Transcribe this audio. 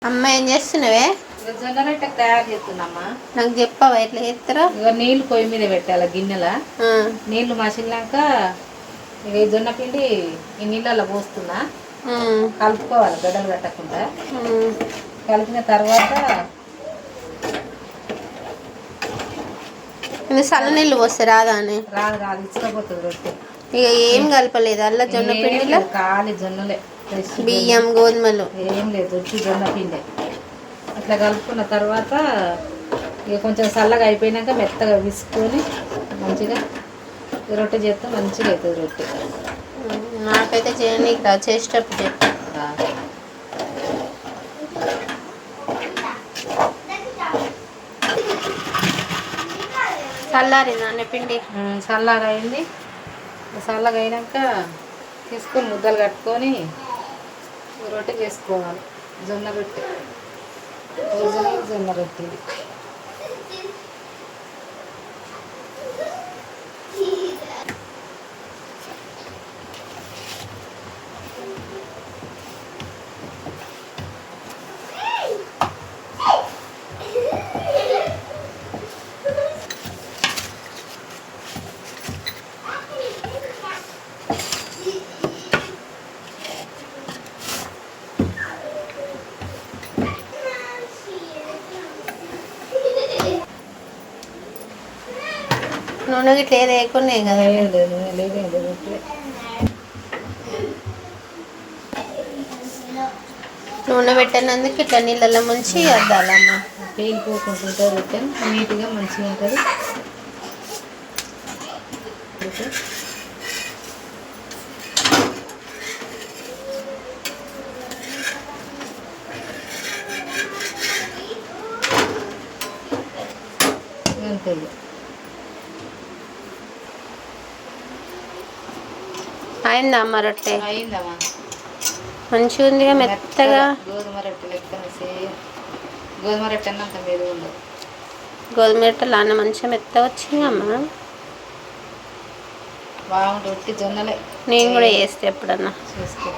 అమ్మ ఏం చేస్తున్నావే? జొన్న రొట్టె తయారు చేస్తున్నామ్మా. నాకు చెప్పవా ఎట్లా చేస్తారో? ఇక నీళ్ళు పొయ్యి మీద పెట్టాలి గిన్నెల. నీళ్లు మసిలినాక ఇక జొన్న పిండి ఈ నీళ్ళల్లో పోస్తున్నా. కలుపుకోవాలి గడ్డలు కట్టకుండా. కలిపిన తర్వాత చల్ల నీళ్ళు పోస్తే రాదా అని? రాదు రాదు, ఇచ్చకపోతుంది రొట్టె. ఇక ఏం కలపలేదు అల్ల జొన్న పిండిలో? ఖాళీ జొన్నలే, బియ్యం గోధుమలు ఏం లేదు, వచ్చి జొన్న పిండి. అట్లా కలుపుకున్న తర్వాత ఇక కొంచెం చల్లగా అయిపోయినాక మెత్తగా విసుకొని మంచిగా రొట్టె చేస్తే మంచిగా అవుతుంది రొట్టె. నాకైతే చేయనీకి రా, చేసేటప్పుడు చెప్పు. చల్లారిందా అన్న పిండి? చల్లగా అయింది. చల్లగా అయినాక తీసుకొని ముద్దలు కట్టుకొని రొట్టె చేసుకోవాలి. జొన్న రొట్టె, ఒరిజినల్ జొన్న రొట్టె. నూనె గిట్ల ఏది వేయకున్నాయి కదా? నూనె పెట్టినందుకు ఇట్లా నీళ్ళల్లో ముంచి అద్దాలమ్మ. పేలిపోకుండా రొట్టె నీట్గా మంచిగా ఉంటుంది. అంతే. అయిందా అమ్మ రొట్టె? అయిందమ్మా, మంచిగా ఉంది మెత్తగా. గోధుమ రొట్టె లెక్కన సేమ్. గోధుమ రొట్టె అంత మీద ఉండదు. గోధుమ రొట్టెలు అన్న మంచిగా మెత్తగా వచ్చింది అమ్మ. బాగుంటుంది. రొట్టె జొన్నలే. నేను కూడా చేస్తే ఎప్పుడన్నా చేసుకో.